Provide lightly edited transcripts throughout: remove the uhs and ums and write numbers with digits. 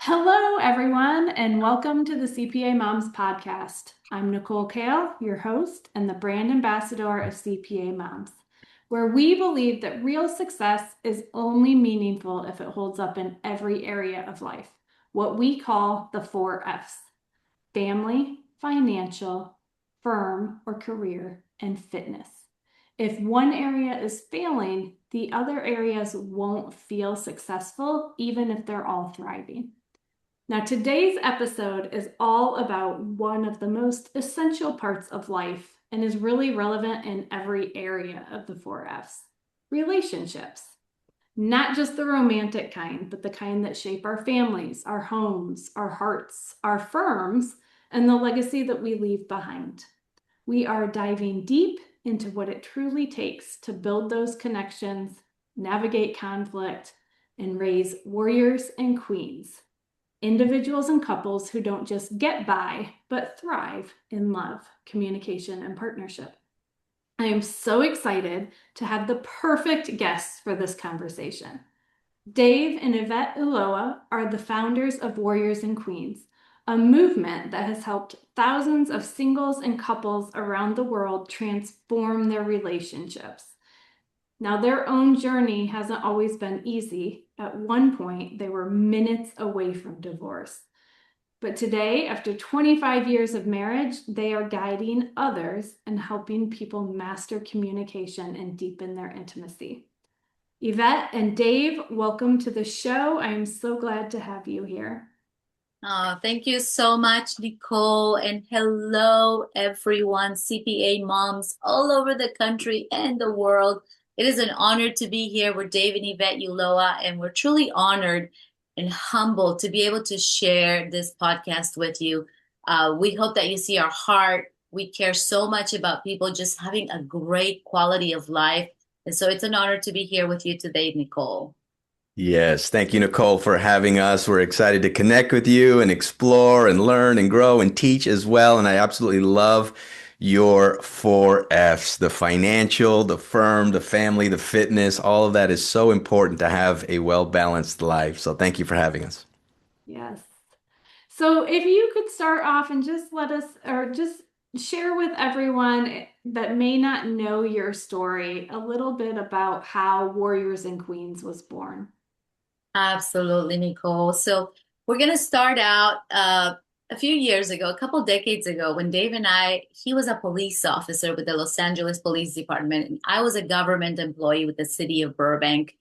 Hello, everyone, and welcome to the CPA Moms Podcast. I'm Nicole Kale, your host and the brand ambassador of CPA Moms, where we believe that real success is only meaningful if it holds up in every area of life, what we call the 4 F's: family, financial, firm or career, and fitness. If one area is failing, the other areas won't feel successful, even if they're all thriving. Now, today's episode is all about one of the most essential parts of life and is really relevant in every area of the 4 F's: relationships. Not just the romantic kind, but the kind that shape our families, our homes, our hearts, our firms, and the legacy that we leave behind. We are diving deep into what it truly takes to build those connections, navigate conflict, and raise warriors and queens. Individuals and couples who don't just get by, but thrive in love, communication, and partnership. I am so excited to have the perfect guests for this conversation. Dave and Yvette Ulloa are the founders of Warriors and Queens, a movement that has helped thousands of singles and couples around the world transform their relationships. Now, their own journey hasn't always been easy. At one point, they were minutes away from divorce. But today, after 25 years of marriage, they are guiding others and helping people master communication and deepen their intimacy. Yvette and Dave, welcome to the show. I am so glad to have you here. Thank you so much, Nicole, and hello, everyone, CPA moms all over the country and the world. It is an honor to be here with Dave and Yvette Ulloa, and we're truly honored and humbled to be able to share this podcast with you. We hope that you see our heart. We care so much about people just having a great quality of life. And so it's an honor to be here with you today, Nicole. Yes, thank you, Nicole, for having us. We're excited to connect with you and explore and learn and grow and teach as well. And I absolutely love your 4 F's: the financial, the firm, the family, the fitness. All of that is so important to have a well-balanced life. So thank you for having us. Yes. So if you could start off and just let us, or just share with everyone that may not know your story, a little bit about how Warriors and Queens was born. Absolutely, Nicole. So we're going to start out a few years ago, a couple decades ago, when Dave and he was a police officer with the Los Angeles Police Department, and I was a government employee with the city of Burbank.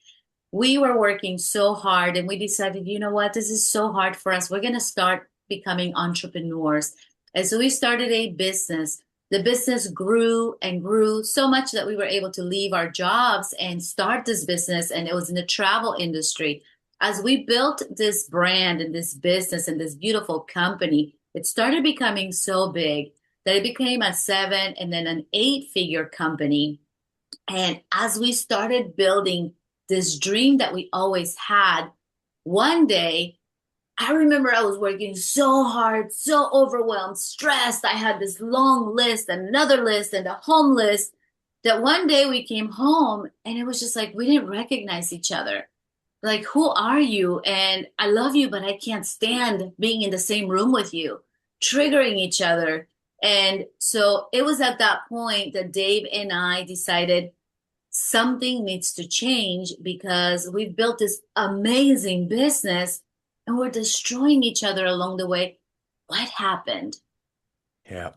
We were working so hard, and we decided, you know what, this is so hard for us. We're going to start becoming entrepreneurs. And so we started a business. The business grew and grew so much that we were able to leave our jobs and start this business, and it was in the travel industry. As we built this brand and this business and this beautiful company, it started becoming so big that it became a 7 and then an 8-figure company. And as we started building this dream that we always had, one day, I remember I was working so hard, so overwhelmed, stressed. I had this long list, another list, and a home list, that one day we came home and it was just like we didn't recognize each other. Like, who are you? And I love you, but I can't stand being in the same room with you, triggering each other. And so it was at that point that Dave and I decided something needs to change because we've built this amazing business and we're destroying each other along the way. What happened? Yeah.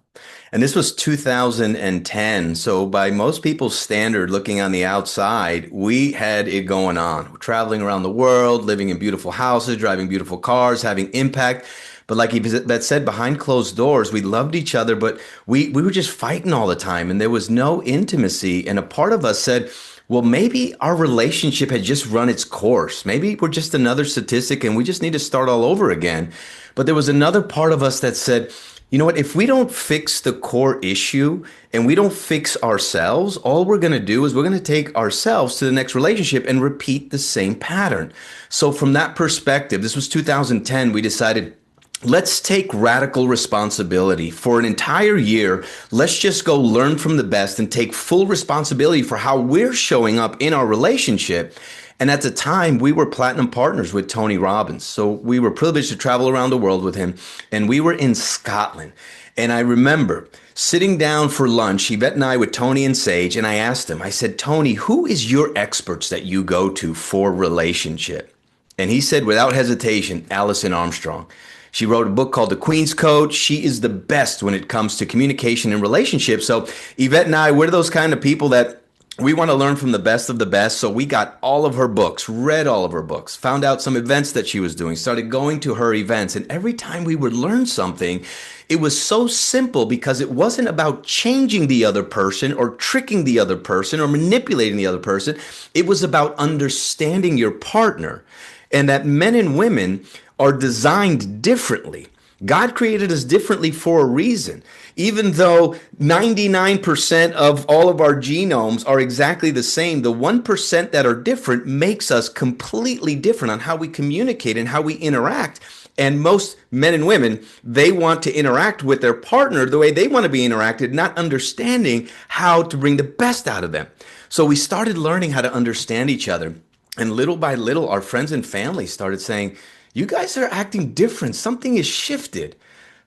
And this was 2010. So by most people's standard, looking on the outside, we had it going on. We're traveling around the world, living in beautiful houses, driving beautiful cars, having impact. But like that said, behind closed doors, we loved each other, but we were just fighting all the time and there was no intimacy. And a part of us said, well, maybe our relationship had just run its course. Maybe we're just another statistic and we just need to start all over again. But there was another part of us that said, you know what? If we don't fix the core issue and we don't fix ourselves, all we're going to do is we're going to take ourselves to the next relationship and repeat the same pattern. So from that perspective, this was 2010, we decided, let's take radical responsibility for an entire year. Let's just go learn from the best and take full responsibility for how we're showing up in our relationship. And at the time, we were platinum partners with Tony Robbins. So we were privileged to travel around the world with him. And we were in Scotland. And I remember sitting down for lunch, Yvette and I with Tony and Sage. And I asked him, I said, Tony, who is your experts that you go to for relationship? And he said, without hesitation, Alison Armstrong. She wrote a book called The Queen's Code. She is the best when it comes to communication and relationships. So Yvette and I, we're those kind of people that we want to learn from the best of the best. So we got all of her books, read all of her books, found out some events that she was doing, started going to her events. And every time we would learn something, it was so simple because it wasn't about changing the other person or tricking the other person or manipulating the other person. It was about understanding your partner, and that men and women are designed differently. God created us differently for a reason. Even though 99% of all of our genomes are exactly the same, the 1% that are different makes us completely different on how we communicate and how we interact. And most men and women, they want to interact with their partner the way they want to be interacted, not understanding how to bring the best out of them. So we started learning how to understand each other. And little by little, our friends and family started saying, you guys are acting different. Something is shifted.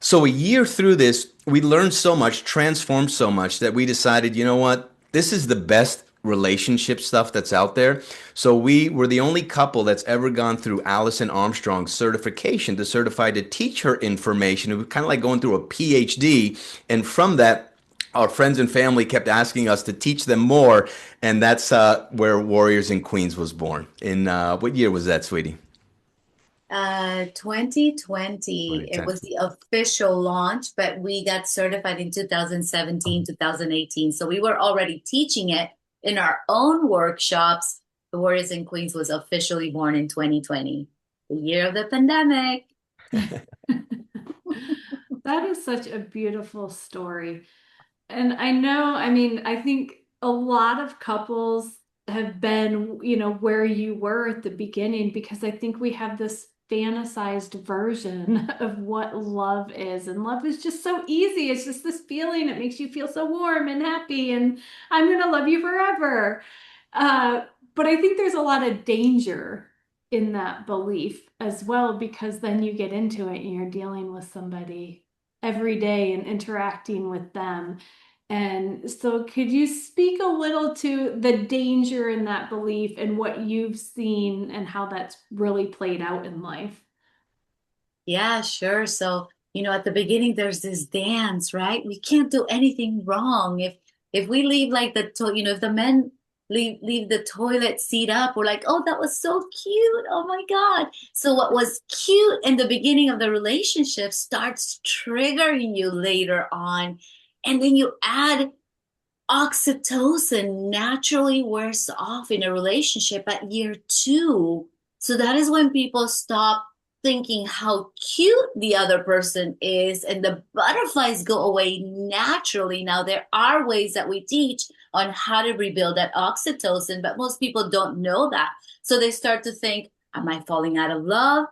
So a year through this, we learned so much, transformed so much that we decided, you know what? This is the best relationship stuff that's out there. So we were the only couple that's ever gone through Alison Armstrong's certification to certify to teach her information. It was kind of like going through a PhD. And from that, our friends and family kept asking us to teach them more. And that's where Warriors and Queens was born. In what year was that, sweetie? 2020, it 2010. was the official launch, but we got certified in 2017, 2018. So we were already teaching it in our own workshops. The Warriors and Queens was officially born in 2020, the year of the pandemic. That is such a beautiful story. And I know, I mean, I think a lot of couples have been, where you were at the beginning, because I think we have this fantasized version of what love is. And love is just so easy. It's just this feeling. It makes you feel so warm and happy, and I'm going to love you forever. Uh, but I think there's a lot of danger in that belief as well, because then you get into it and you're dealing with somebody every day and interacting with them. And so, could you speak a little to the danger in that belief and what you've seen and how that's really played out in life? Yeah, sure. So, at the beginning there's this dance, right? We can't do anything wrong. If we leave like if the men leave the toilet seat up, we're like, "Oh, that was so cute. Oh my God." So what was cute in the beginning of the relationship starts triggering you later on. And then you add oxytocin naturally wears off in a relationship at year two. So that is when people stop thinking how cute the other person is and the butterflies go away naturally. Now, there are ways that we teach on how to rebuild that oxytocin, but most people don't know that. So they start to think, am I falling out of love?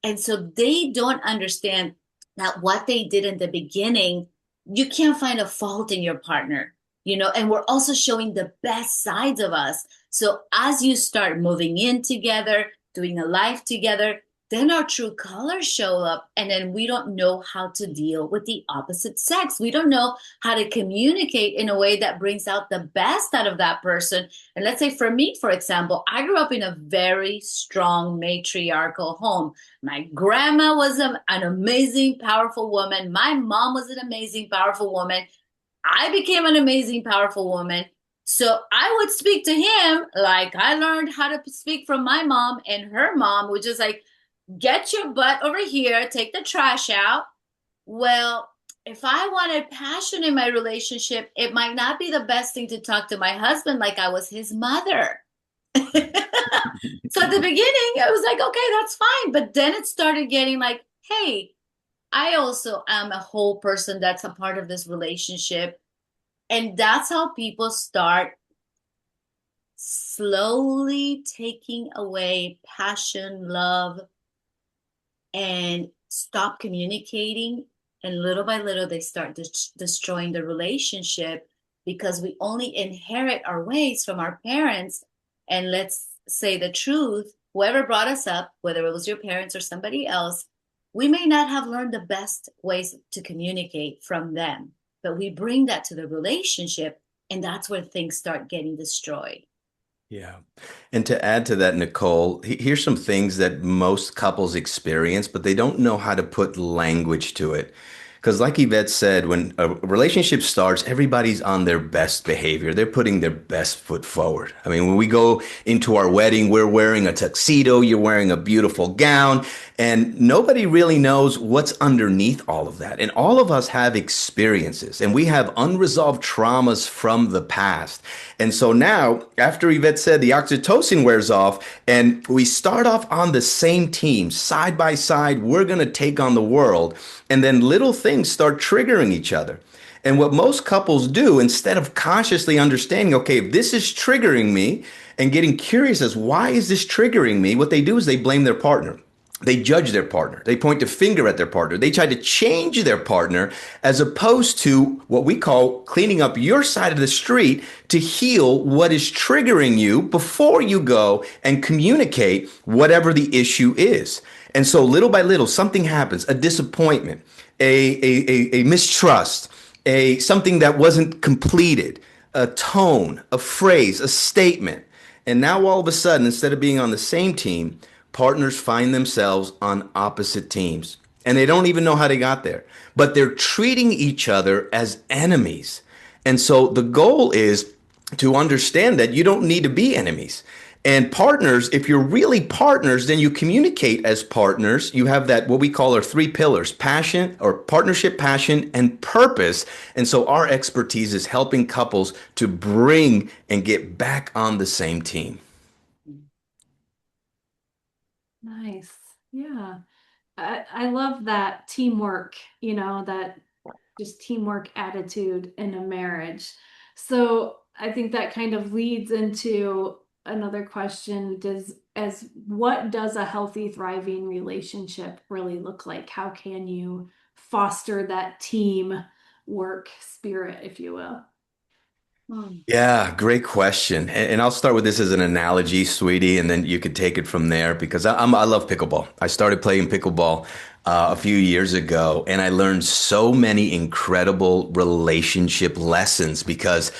And so they don't understand that what they did in the beginning, you can't find a fault in your partner, and we're also showing the best sides of us. So as you start moving in together, doing a life together, then our true colors show up. And then we don't know how to deal with the opposite sex. We don't know how to communicate in a way that brings out the best out of that person. And let's say for me, for example, I grew up in a very strong matriarchal home. My grandma was an amazing, powerful woman. My mom was an amazing, powerful woman. I became an amazing, powerful woman. So I would speak to him like I learned how to speak from my mom and her mom, which is like, get your butt over here, take the trash out. Well, if I wanted passion in my relationship, it might not be the best thing to talk to my husband like I was his mother. So at the beginning, I was like, okay, that's fine. But then it started getting like, hey, I also am a whole person that's a part of this relationship. And that's how people start slowly taking away passion, love, and stop communicating. And little by little, they start destroying the relationship because we only inherit our ways from our parents. And let's say the truth, whoever brought us up, whether it was your parents or somebody else, we may not have learned the best ways to communicate from them, but we bring that to the relationship, and that's where things start getting destroyed. Yeah. And to add to that, Nicole, here's some things that most couples experience, but they don't know how to put language to it. Because, like Yvette said, when a relationship starts, everybody's on their best behavior. They're putting their best foot forward. I mean, when we go into our wedding, we're wearing a tuxedo, you're wearing a beautiful gown, and nobody really knows what's underneath all of that. And all of us have experiences, and we have unresolved traumas from the past. And so now, after Yvette said the oxytocin wears off, and we start off on the same team, side by side, we're going to take on the world. And then little things start triggering each other. And what most couples do, instead of consciously understanding, okay, if this is triggering me and getting curious as why is this triggering me, what they do is they blame their partner. They judge their partner. They point the finger at their partner. They try to change their partner as opposed to what we call cleaning up your side of the street to heal what is triggering you before you go and communicate whatever the issue is. And so little by little, something happens, a disappointment, a mistrust, something that wasn't completed, a tone, a phrase, a statement. And now all of a sudden, instead of being on the same team, partners find themselves on opposite teams. And they don't even know how they got there, but they're treating each other as enemies. And so the goal is to understand that you don't need to be enemies. And partners, if you're really partners, then you communicate as partners. You have that, what we call our three pillars: passion or partnership, passion, and purpose. And so our expertise is helping couples to bring and get back on the same team. Nice. Yeah. I love that teamwork, that just teamwork attitude in a marriage. So I think that kind of leads into another question. What does a healthy, thriving relationship really look like? How can you foster that team work spirit, if you will? Yeah, great question. And I'll start with this as an analogy, sweetie, and then you could take it from there because I love pickleball. I started playing pickleball a few years ago, and I learned so many incredible relationship lessons because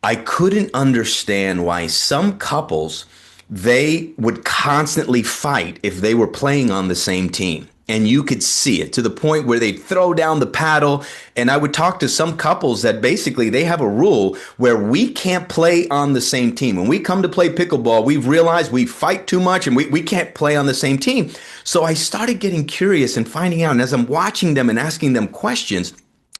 I couldn't understand why some couples they would constantly fight if they were playing on the same team. And you could see it to the point where they'd throw down the paddle. And I would talk to some couples that basically they have a rule where we can't play on the same team. When we come to play pickleball, we've realized we fight too much and we can't play on the same team. So I started getting curious and finding out. And as I'm watching them and asking them questions,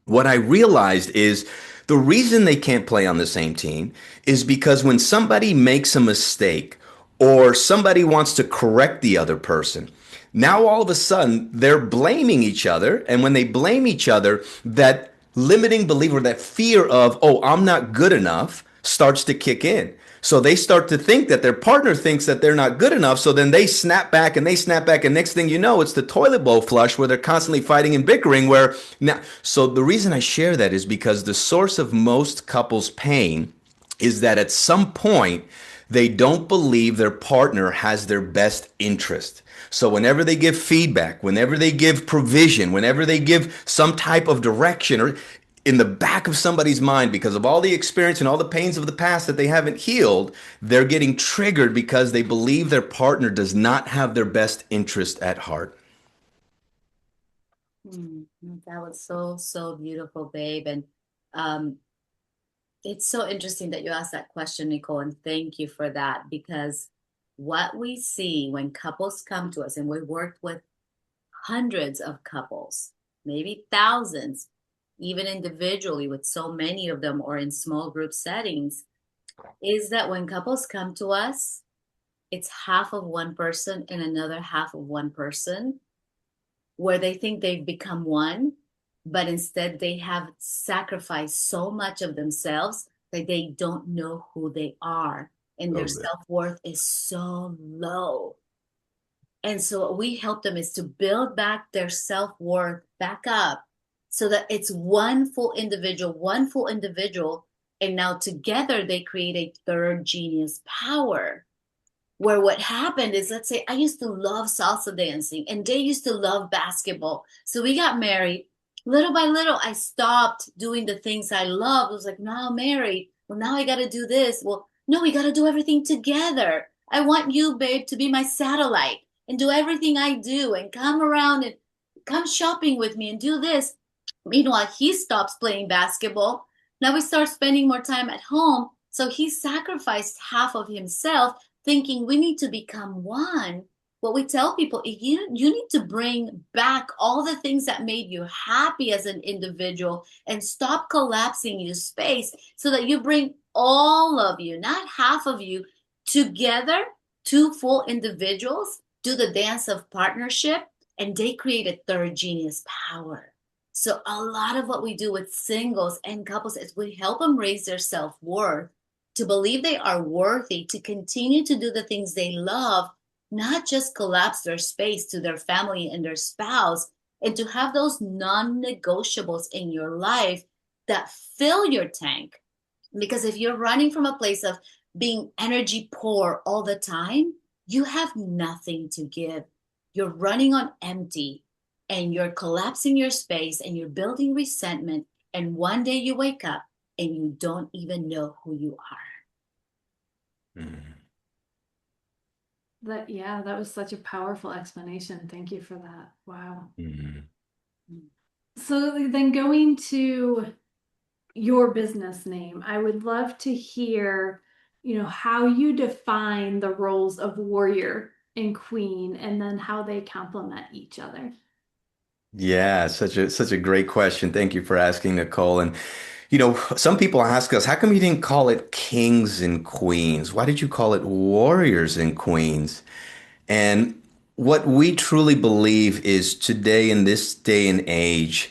what I realized is the reason they can't play on the same team is because when somebody makes a mistake or somebody wants to correct the other person, now all of a sudden they're blaming each other. And when they blame each other, that limiting belief or that fear of, oh, I'm not good enough starts to kick in. So they start to think that their partner thinks that they're not good enough. So then they snap back and they snap back. And next thing you know, it's the toilet bowl flush where they're constantly fighting and bickering where now, so the reason I share that is because the source of most couples' pain is that at some point, they don't believe their partner has their best interest. So whenever they give feedback, whenever they give provision, whenever they give some type of direction or in the back of somebody's mind because of all the experience and all the pains of the past that they haven't healed, they're getting triggered because they believe their partner does not have their best interest at heart. That was so beautiful, babe. And um, it's so interesting that you asked that question, Nicole, and thank you for that because what we see when couples come to us, and we worked with hundreds of couples, maybe thousands, even individually with so many of them or in small group settings, is that when couples come to us, it's half of one person and another half of one person where they think they've become one, but instead they have sacrificed so much of themselves that they don't know who they are. And their self-worth is so low. And so what we help them is to build back their self-worth back up so that it's one full individual. And now together they create a third genius power. where what happened is, let's say I used to love salsa dancing and they used to love basketball. So we got married. Little by little, I stopped doing the things I love. I was like, now I'm married. Well, now I got to do this. Well, no, we got to do everything together. I want you, babe, to be my satellite and do everything I do and come around and come shopping with me and do this. Meanwhile, he stops playing basketball. Now we start spending more time at home. So he sacrificed half of himself, thinking we need to become one. What we tell people, you need to bring back all the things that made you happy as an individual and stop collapsing your space so that you bring all of you, not half of you, together, two full individuals, do the dance of partnership, and they create a third genius power. So a lot of what we do with singles and couples is we help them raise their self-worth to believe they are worthy to continue to do the things they love, not just collapse their space to their family and their spouse, and to have those non-negotiables in your life that fill your tank. Because if you're running from a place of being energy poor all the time, you have nothing to give. You're running on empty and you're collapsing your space and you're building resentment. And one day you wake up and you don't even know who you are. Mm. That was such a powerful explanation. Thank you for that. Wow. Mm. So then going to your business name, I would love to hear, how you define the roles of warrior and queen and then how they complement each other. Yeah, such a great question. Thank you for asking, Nicole. And some people ask us, how come you didn't call it kings and queens? Why did you call it warriors and queens? And what we truly believe is today, in this day and age,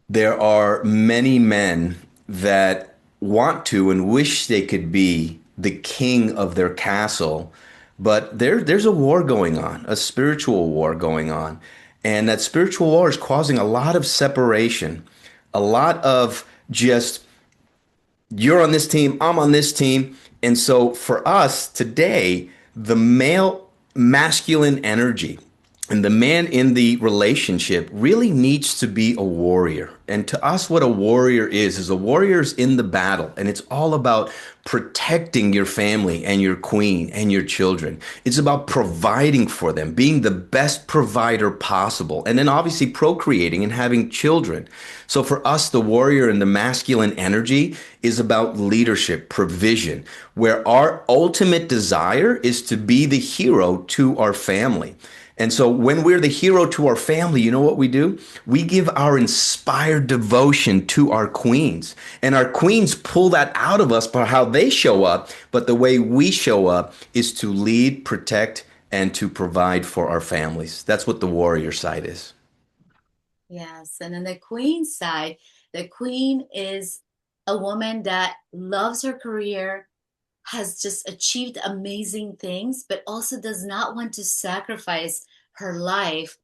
there are many men that want to and wish they could be the king of their castle, but there's a war going on, a spiritual war going on. And that spiritual war is causing a lot of separation, a lot of just you're on this team, I'm on this team. And so for us today, the male masculine energy and the man in the relationship really needs to be a warrior. And to us, what a warrior is a warrior's in the battle. And it's all about protecting your family and your queen and your children. It's about providing for them, being the best provider possible, and then obviously procreating and having children. So for us, the warrior and the masculine energy is about leadership, provision, where our ultimate desire is to be the hero to our family. And so when we're the hero to our family, you know what we do? We give our inspired devotion to our queens. And our queens pull that out of us by how they show up. But the way we show up is to lead, protect, and to provide for our families. That's what the warrior side is. Yes. And on the queen side, the queen is a woman that loves her career, has just achieved amazing things, but also does not want to sacrifice her life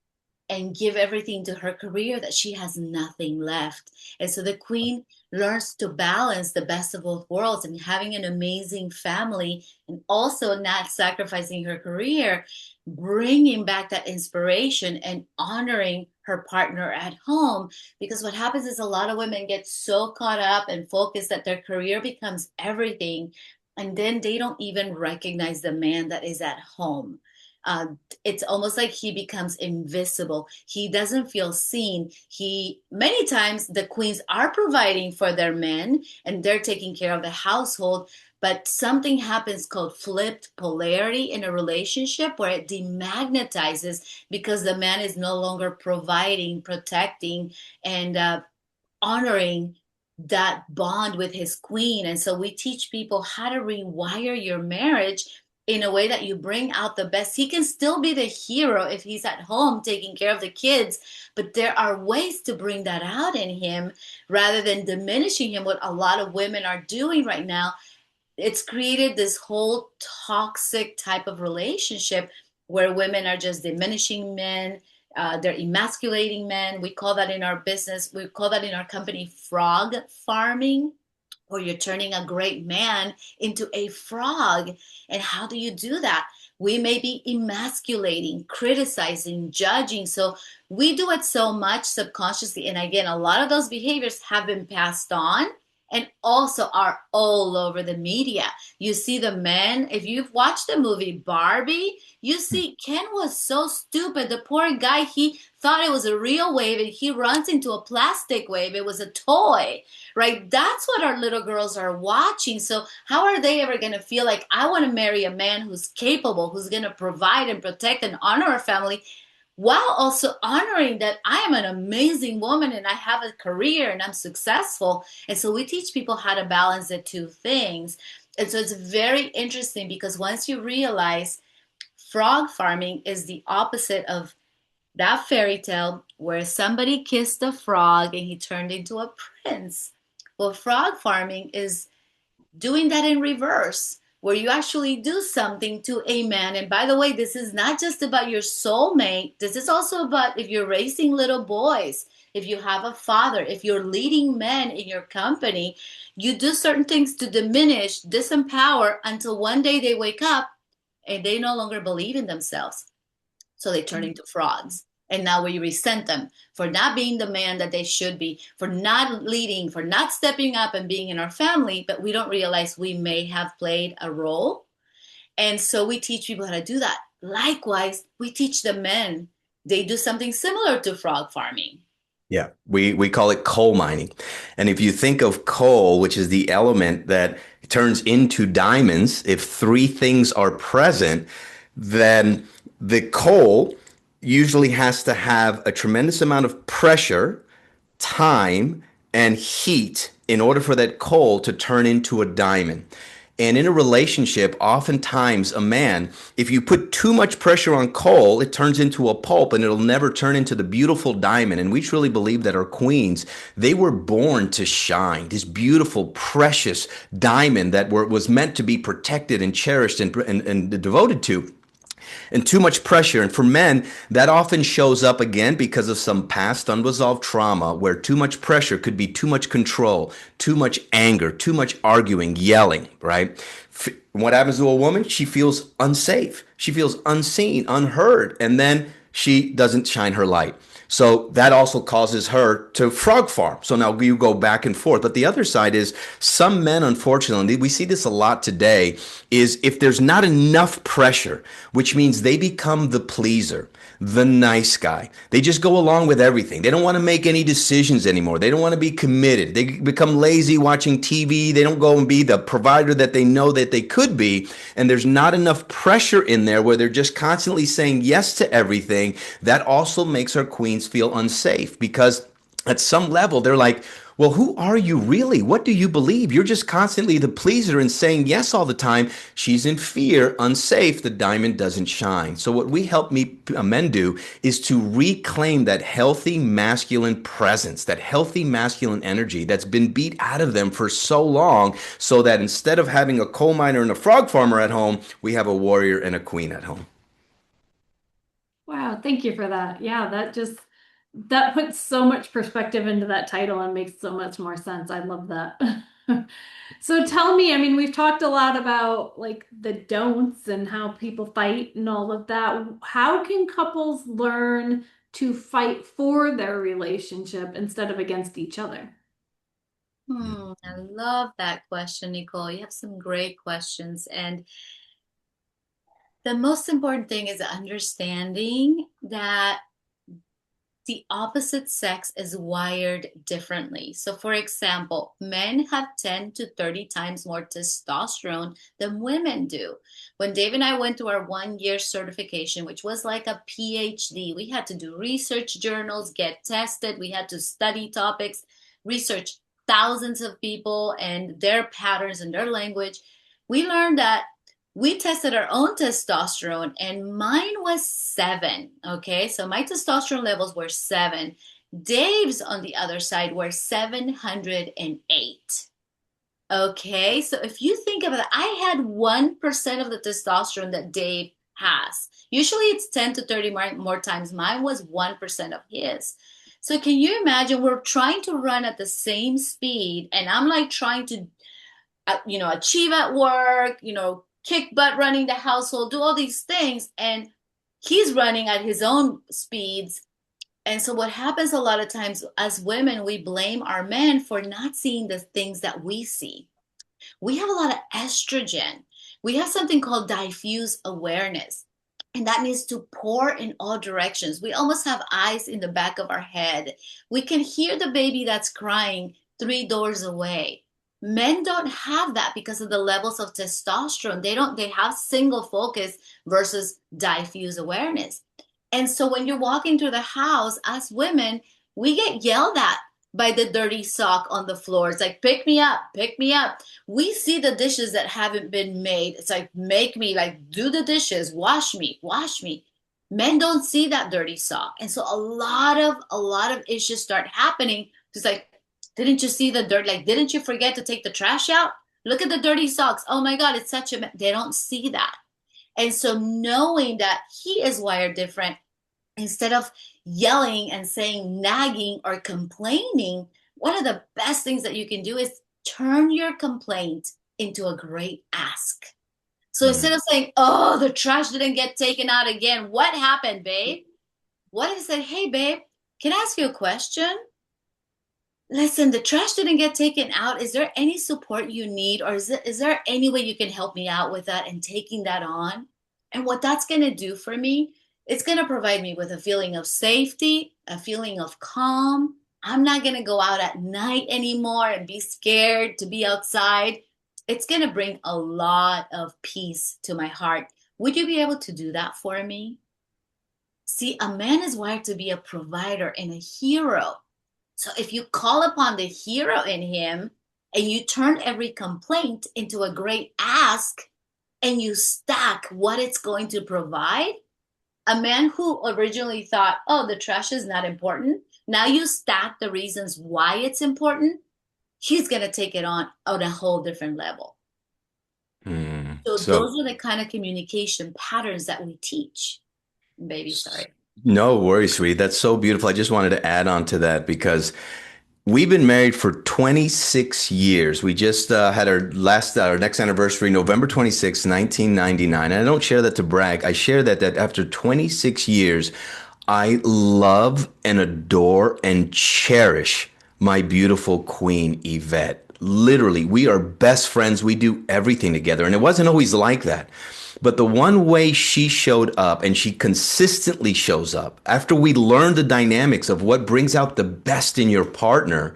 and give everything to her career that she has nothing left. And so the queen learns to balance the best of both worlds and having an amazing family and also not sacrificing her career, bringing back that inspiration and honoring her partner at home. Because what happens is a lot of women get so caught up and focused that their career becomes everything. And then they don't even recognize the man that is at home. uh, it's almost like he becomes invisible. He doesn't feel seen. He many times the queens are providing for their men and they're taking care of the household, but something happens called flipped polarity in a relationship where it demagnetizes because the man is no longer providing, protecting, and honoring that bond with his queen. And so we teach people how to rewire your marriage in a way that you bring out the best. He can still be the hero if he's at home taking care of the kids, but there are ways to bring that out in him rather than diminishing him, what a lot of women are doing right now. It's created this whole toxic type of relationship where women are just diminishing men. They're emasculating men. We call that in our business, we call that in our company frog farming, or you're turning a great man into a frog. And how do you do that? We may be emasculating, criticizing, judging. So we do it so much subconsciously. And again, a lot of those behaviors have been passed on and also are all over the media. You see the men, if you've watched the movie Barbie, you see Ken was so stupid. The poor guy, he thought it was a real wave and he runs into a plastic wave. It was a toy, right? That's what our little girls are watching. So how are they ever going to feel like, I want to marry a man who's capable, who's going to provide and protect and honor our family, while also honoring that I am an amazing woman and I have a career and I'm successful. And so we teach people how to balance the two things. And so it's very interesting because once you realize frog farming is the opposite of that fairy tale where somebody kissed a frog and he turned into a prince. Well, frog farming is doing that in reverse, where you actually do something to a man. And by the way, this is not just about your soulmate. This is also about if you're raising little boys, if you have a father, if you're leading men in your company, you do certain things to diminish, disempower until one day they wake up and they no longer believe in themselves. So they turn into frogs. And now we resent them for not being the man that they should be, for not leading, for not stepping up and being in our family, but we don't realize we may have played a role. And so we teach people how to do that. Likewise, we teach the men. They do something similar to frog farming. Yeah, we call it coal mining. And if you think of coal, which is the element that turns into diamonds, if three things are present, then the coal usually has to have a tremendous amount of pressure, time, and heat in order for that coal to turn into a diamond. And in a relationship, oftentimes a man, if you put too much pressure on coal, it turns into a pulp and it'll never turn into the beautiful diamond. And we truly believe that our queens, they were born to shine, this beautiful, precious diamond that was meant to be protected and cherished and devoted to. And too much pressure. And for men, that often shows up again because of some past unresolved trauma where too much pressure could be too much control, too much anger, too much arguing, yelling, right? What happens to a woman? She feels unsafe. She feels unseen, unheard, and then she doesn't shine her light. So that also causes her to frog farm. So now you go back and forth. But the other side is some men, unfortunately, we see this a lot today, is if there's not enough pressure, which means they become the pleaser, the nice guy. They just go along with everything. They don't want to make any decisions anymore. They don't want to be committed. They become lazy watching TV. They don't go and be the provider that they know that they could be. And there's not enough pressure in there where they're just constantly saying yes to everything. That also makes our queens feel unsafe because at some level they're like, well, who are you really? What do you believe? You're just constantly the pleaser and saying yes all the time. She's in fear, unsafe. The diamond doesn't shine. So what we help men do is to reclaim that healthy masculine presence, that healthy masculine energy that's been beat out of them for so long, so that instead of having a coal miner and a frog farmer at home, we have a warrior and a queen at home. Wow, thank you for that. Yeah, that puts so much perspective into that title and makes so much more sense. I love that. So tell me, I mean, we've talked a lot about like the don'ts and how people fight and all of that. How can couples learn to fight for their relationship instead of against each other? I love that question, Nicole. You have some great questions. And the most important thing is understanding that the opposite sex is wired differently. So, for example, men have 10 to 30 times more testosterone than women do. When Dave and I went to our 1 year certification, which was like a PhD, we had to do research journals, get tested, we had to study topics, research thousands of people and their patterns and their language. We learned that we tested our own testosterone and mine was 7. Okay. So my testosterone levels were 7. Dave's on the other side were 708. Okay. So if you think about it, I had 1% of the testosterone that Dave has. Usually it's 10 to 30 more times. Mine was 1% of his. So can you imagine we're trying to run at the same speed and I'm like trying to achieve at work, kick butt running the household, do all these things. And he's running at his own speeds. And so what happens a lot of times as women, we blame our men for not seeing the things that we see. We have a lot of estrogen. We have something called diffuse awareness. And that means to pour in all directions. We almost have eyes in the back of our head. We can hear the baby that's crying 3 doors away. Men don't have that because of the levels of testosterone. They have single focus versus diffuse awareness. And so when you're walking through the house as women, we get yelled at by the dirty sock on the floor. It's like, pick me up, pick me up. We see the dishes that haven't been made. It's like, make me, like, do the dishes, wash me, wash me. Men don't see that dirty sock. And so a lot of issues start happening. It's like, didn't you see the dirt? Like, didn't you forget to take the trash out? Look at the dirty socks. Oh my God, it's such a, they don't see that. And so knowing that he is wired different, instead of yelling and saying nagging or complaining, one of the best things that you can do is turn your complaint into a great ask. So instead of saying, oh, the trash didn't get taken out again, what happened, babe? What if I said, hey, babe, can I ask you a question? Listen, the trash didn't get taken out. Is there any support you need? Or is there any way you can help me out with that and taking that on? And what that's going to do for me, it's going to provide me with a feeling of safety, a feeling of calm. I'm not going to go out at night anymore and be scared to be outside. It's going to bring a lot of peace to my heart. Would you be able to do that for me? See, a man is wired to be a provider and a hero. So if you call upon the hero in him and you turn every complaint into a great ask and you stack what it's going to provide, a man who originally thought, oh, the trash is not important, now you stack the reasons why it's important, he's going to take it on a whole different level. So those are the kind of communication patterns that we teach. Baby, sorry. No worries, sweetie. That's so beautiful. I just wanted to add on to that because we've been married for 26 years. We just had our next anniversary, November 26, 1999. And I don't share that to brag. I share that after 26 years, I love and adore and cherish my beautiful queen, Yvette. Literally, we are best friends. We do everything together. And it wasn't always like that. But the one way she showed up, and she consistently shows up after we learn the dynamics of what brings out the best in your partner,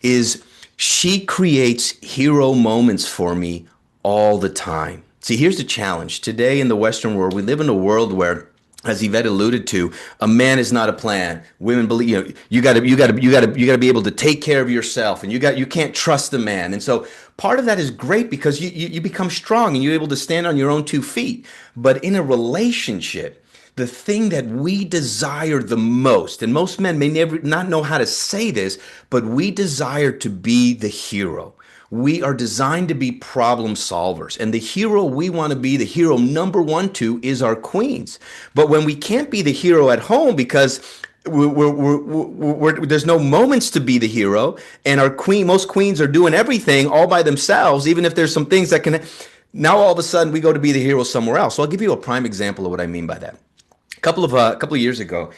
is she creates hero moments for me all the time. See, here's the challenge. Today in the Western world, we live in a world where, as Yvette alluded to, a man is not a plan. Women believe, you got to be able to take care of yourself, and you can't trust the man. And so part of that is great because you become strong and you're able to stand on your own 2 feet. But in a relationship, the thing that we desire the most, and most men may never not know how to say this, but we desire to be the hero. We are designed to be problem solvers. And the hero we want to be, the hero number 1, 2, is our queens. But when we can't be the hero at home because there's no moments to be the hero, and most queens are doing everything all by themselves, even if there's some things that can, now all of a sudden we go to be the hero somewhere else. So I'll give you a prime example of what I mean by that. A couple of years ago,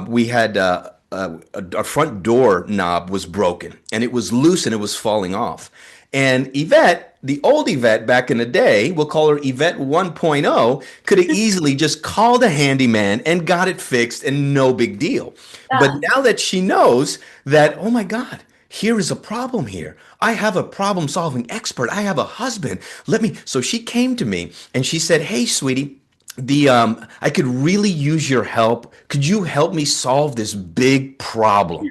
we had our front door knob was broken and it was loose and it was falling off. And Yvette, the old Yvette back in the day, we'll call her Yvette 1.0, could have easily just called a handyman and got it fixed and no big deal. But now that she knows that, oh my God, here is a problem here. I have a problem solving expert. I have a husband. So she came to me and she said, hey, sweetie, I could really use your help. Could you help me solve this big problem?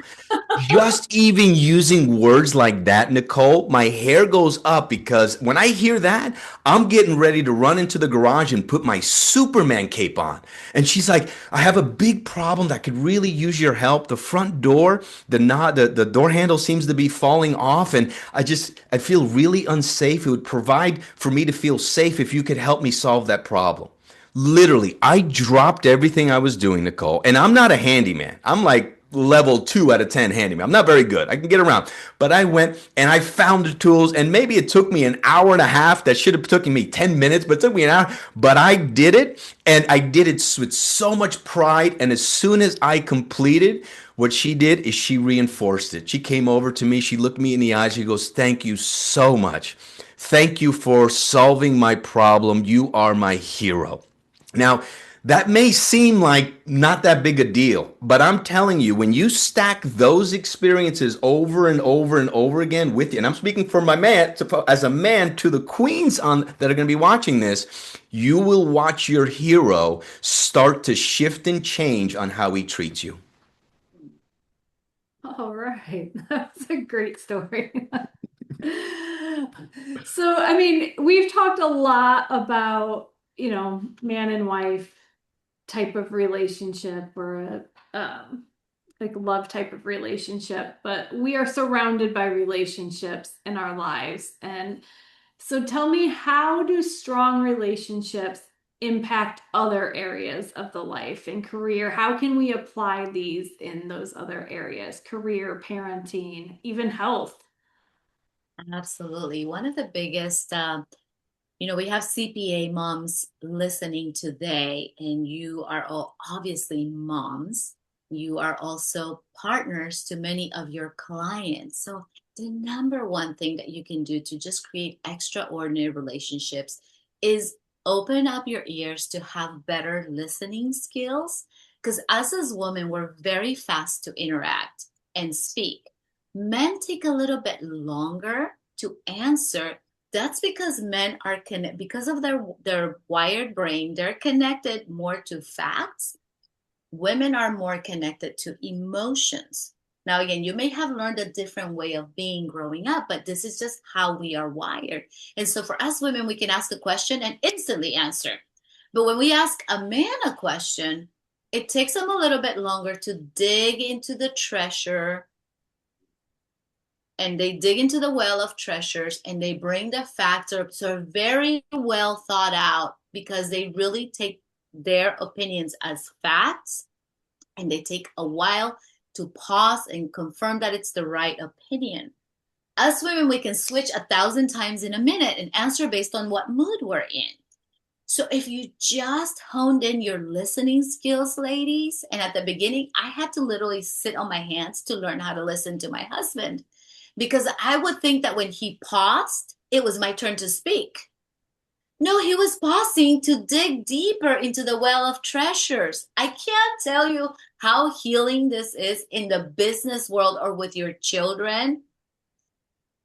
Just even using words like that, Nicole, my hair goes up because when I hear that, I'm getting ready to run into the garage and put my Superman cape on. And she's like, I have a big problem that could really use your help. The front door, the door handle seems to be falling off. And I feel really unsafe. It would provide for me to feel safe if you could help me solve that problem. Literally, I dropped everything I was doing, Nicole, and I'm not a handyman. I'm like level 2 out of 10 handyman. I'm not very good. I can get around. But I went and I found the tools, and maybe it took me an hour and a half. That should have taken me 10 minutes, but it took me an hour. But I did it, and I did it with so much pride. And as soon as I completed, what she did is she reinforced it. She came over to me, she looked me in the eyes, she goes, "Thank you so much. Thank you for solving my problem. You are my hero." Now, that may seem like not that big a deal, but I'm telling you, when you stack those experiences over and over and over again with you, and I'm speaking for my man, as a man to the queens on that are going to be watching this, you will watch your hero start to shift and change on how he treats you. All right. That's a great story. So, I mean, we've talked a lot about, man and wife type of relationship or a like love type of relationship, but we are surrounded by relationships in our lives. And so tell me, how do strong relationships impact other areas of the life and career? How can we apply these in those other areas? Career, parenting, even health? Absolutely. One of the biggest, we have CPA moms listening today, and you are all obviously moms. You are also partners to many of your clients. So, the number one thing that you can do to just create extraordinary relationships is open up your ears to have better listening skills. Because us as women, we're very fast to interact and speak. Men take a little bit longer to answer. That's because men are connected, because of their wired brain, they're connected more to facts. Women are more connected to emotions. Now, again, you may have learned a different way of being growing up, but this is just how we are wired. And so for us women, we can ask a question and instantly answer. But when we ask a man a question, it takes them a little bit longer to dig into the treasure, and they dig into the well of treasures, and they bring the facts are very well thought out, because they really take their opinions as facts, and they take a while to pause and confirm that it's the right opinion. Us women, we can switch 1,000 times in a minute and answer based on what mood we're in. So if you just honed in your listening skills, ladies, and at the beginning, I had to literally sit on my hands to learn how to listen to my husband, because I would think that when he paused, it was my turn to speak. No, he was pausing to dig deeper into the well of treasures. I can't tell you how healing this is in the business world or with your children.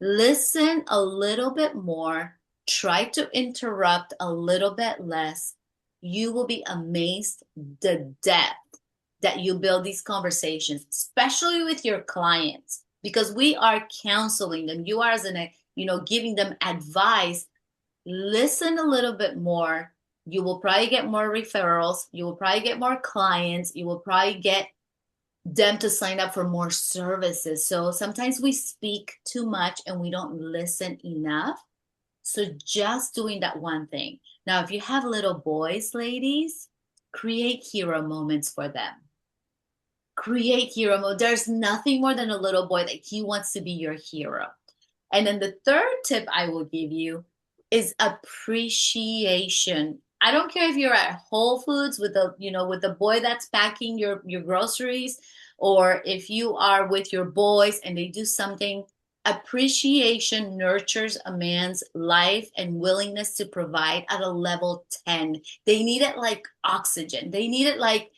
Listen a little bit more. Try to interrupt a little bit less. You will be amazed the depth that you build these conversations, especially with your clients, because we are counseling them. You are giving them advice. Listen a little bit more. You will probably get more referrals. You will probably get more clients. You will probably get them to sign up for more services. So sometimes we speak too much and we don't listen enough. So just doing that one thing. Now, if you have little boys, ladies, create hero moments for them. Create hero mode. There's nothing more than a little boy that he wants to be your hero. And then the third tip I will give you is appreciation. I don't care if you're at Whole Foods with the boy that's packing your groceries, or if you are with your boys and they do something. Appreciation nurtures a man's life and willingness to provide at a level 10. They need it like oxygen. They need it like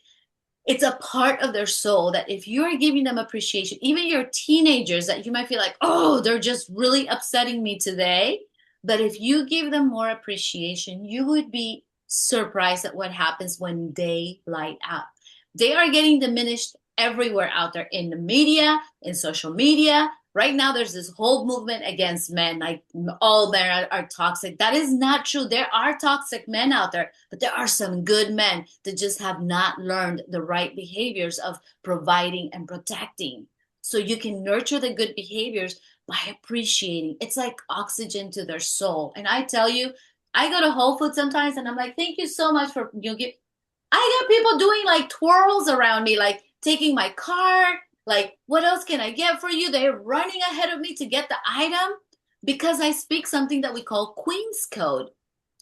it's a part of their soul, that if you are giving them appreciation, even your teenagers that you might feel like, oh, they're just really upsetting me today. But if you give them more appreciation, you would be surprised at what happens when they light up. They are getting diminished everywhere out there, in the media, in social media. Right now, there's this whole movement against men, like all men are toxic. That is not true. There are toxic men out there, but there are some good men that just have not learned the right behaviors of providing and protecting. So you can nurture the good behaviors by appreciating. It's like oxygen to their soul. And I tell you, I go to Whole Foods sometimes and I'm like, thank you so much for, I got people doing like twirls around me, like, taking my card. Like, what else can I get for you? They're running ahead of me to get the item because I speak something that we call Queen's Code,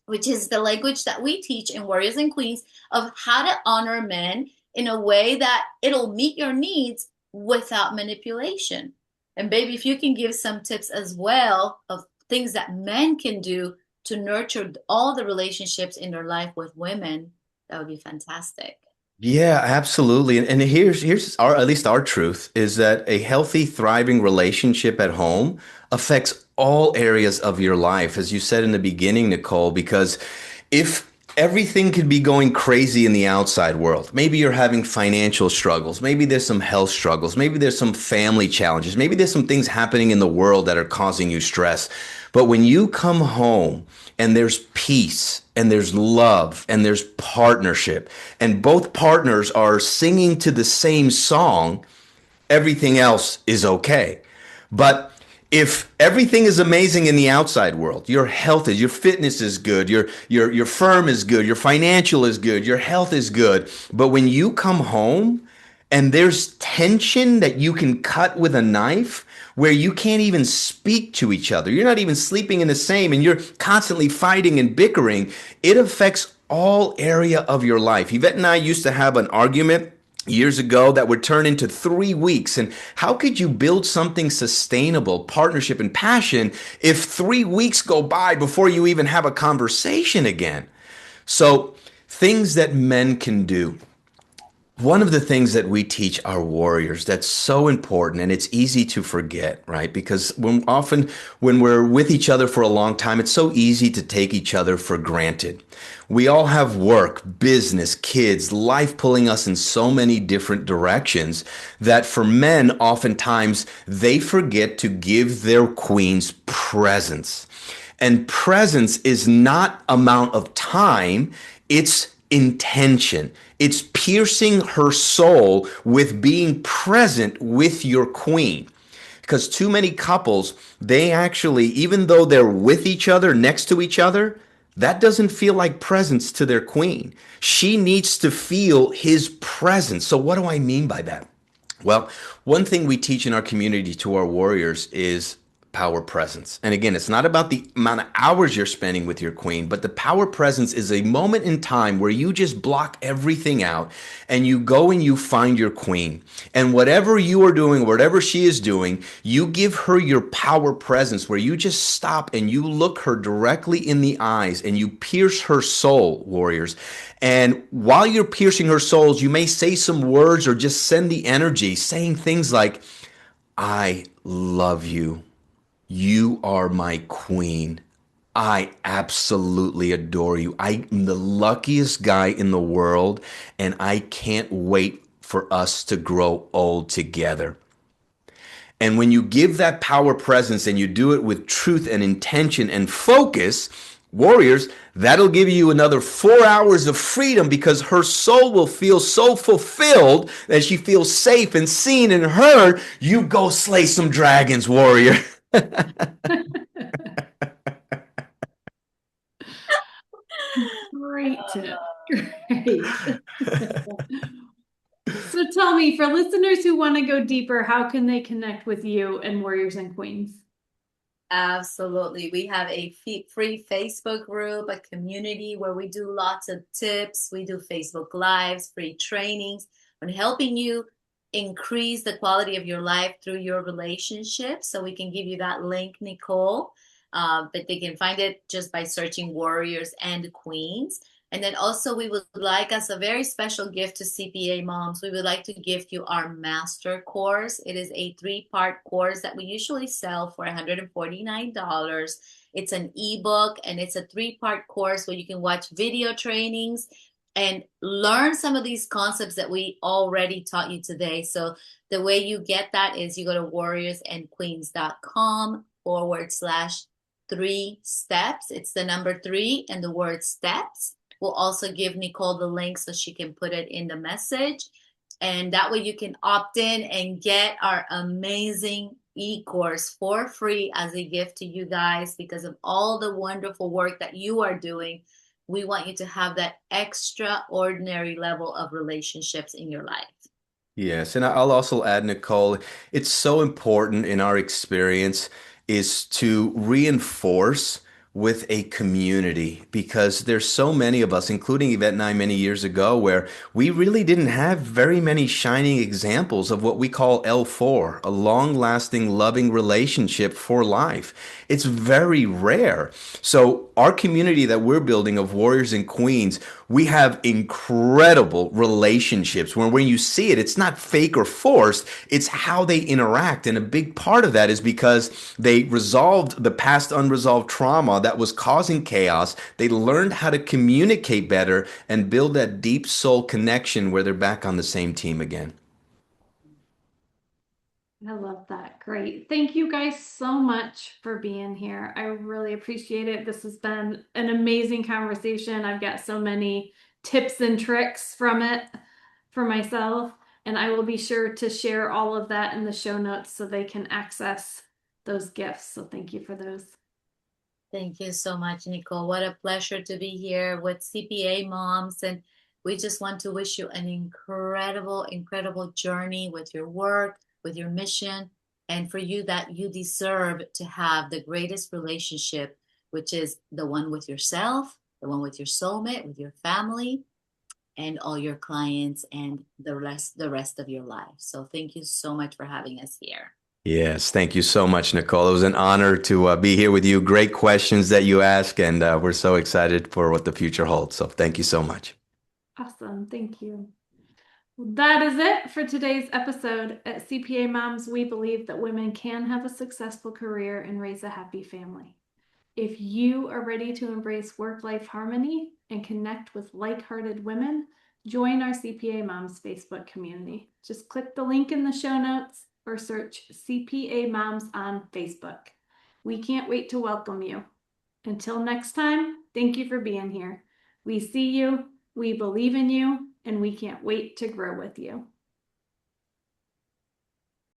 which is the language that we teach in Warriors and Queens of how to honor men in a way that it'll meet your needs without manipulation. And baby, if you can give some tips as well of things that men can do to nurture all the relationships in their life with women, that would be fantastic. Yeah, absolutely. And here's our at least our truth is that a healthy, thriving relationship at home affects all areas of your life, as you said in the beginning, Nicole, because if everything could be going crazy in the outside world, maybe you're having financial struggles, maybe there's some health struggles, maybe there's some family challenges, maybe there's some things happening in the world that are causing you stress. But when you come home and there's peace and there's love and there's partnership and both partners are singing to the same song, everything else is okay. But if everything is amazing in the outside world, your health is, your fitness is good, your firm is good, your financial is good, your health is good, but when you come home and there's tension that you can cut with a knife, where you can't even speak to each other, you're not even sleeping in the same, and you're constantly fighting and bickering, it affects all area of your life. Yvette and I used to have an argument years ago that would turn into 3 weeks. And how could you build something sustainable, partnership and passion, if 3 weeks go by before you even have a conversation again? So, things that men can do. One of the things that we teach our warriors that's so important, and it's easy to forget, right? Because when we're with each other for a long time, it's so easy to take each other for granted. We all have work, business, kids, life pulling us in so many different directions that for men, oftentimes they forget to give their queens presence. And presence is not amount of time, it's intention. It's piercing her soul with being present with your queen. Because too many couples, they actually, even though they're with each other, next to each other, that doesn't feel like presence to their queen. She needs to feel his presence. So, what do I mean by that? Well, one thing we teach in our community to our warriors is power presence. And again, it's not about the amount of hours you're spending with your queen, but the power presence is a moment in time where you just block everything out and you go and you find your queen. And whatever you are doing, whatever she is doing, you give her your power presence where you just stop and you look her directly in the eyes and you pierce her soul, warriors. And while you're piercing her souls, you may say some words or just send the energy saying things like, I love you. You are my queen. I absolutely adore you. I'm the luckiest guy in the world, and I can't wait for us to grow old together. And when you give that power presence and you do it with truth and intention and focus, warriors, that'll give you another 4 hours of freedom because her soul will feel so fulfilled that she feels safe and seen and heard. You go slay some dragons, warrior. Great tip. Great. So tell me, for listeners who want to go deeper, how can they connect with you and Warriors and Queens? Absolutely. We have a free Facebook group, a community where we do lots of tips. We do Facebook Lives, free trainings on helping you increase the quality of your life through your relationship. So we can give you that link, Nicole. But they can find it just by searching Warriors and Queens. And then also we would like, as a very special gift to CPA moms, we would like to gift you our master course. It is a 3-part course that we usually sell for $149. It's an ebook and it's a 3-part course where you can watch video trainings and learn some of these concepts that we already taught you today. So the way you get that is you go to warriorsandqueens.com/3 steps. It's the number 3 and the word steps. We'll also give Nicole the link so she can put it in the message. And that way you can opt in and get our amazing e-course for free as a gift to you guys because of all the wonderful work that you are doing. We want you to have that extraordinary level of relationships in your life. Yes, and I'll also add, Nicole, it's so important in our experience is to reinforce with a community because there's so many of us, including Yvette and I many years ago, where we really didn't have very many shining examples of what we call L4, a long-lasting, loving relationship for life. It's very rare. So our community that we're building of warriors and queens, we have incredible relationships where when you see it, it's not fake or forced, it's how they interact. And a big part of that is because they resolved the past unresolved trauma that was causing chaos. They learned how to communicate better and build that deep soul connection where they're back on the same team again. I love that. Great. Thank you guys so much for being here. I really appreciate it. This has been an amazing conversation. I've got so many tips and tricks from it for myself, and I will be sure to share all of that in the show notes so they can access those gifts. So thank you for those. Thank you so much, Nicole. What a pleasure to be here with CPA moms. And we just want to wish you an incredible, incredible journey with your work, with your mission, and for you that you deserve to have the greatest relationship, which is the one with yourself, the one with your soulmate, with your family, and all your clients and the rest of your life. So thank you so much for having us here. Yes, thank you so much, Nicole. It was an honor to be here with you. Great questions that you ask, and we're so excited for what the future holds. So thank you so much. Awesome. Thank you. Well, that is it for today's episode. At CPA Moms, we believe that women can have a successful career and raise a happy family. If you are ready to embrace work-life harmony and connect with like-hearted women, join our CPA Moms Facebook community. Just click the link in the show notes or search CPA Moms on Facebook. We can't wait to welcome you. Until next time, thank you for being here. We see you, we believe in you, and we can't wait to grow with you.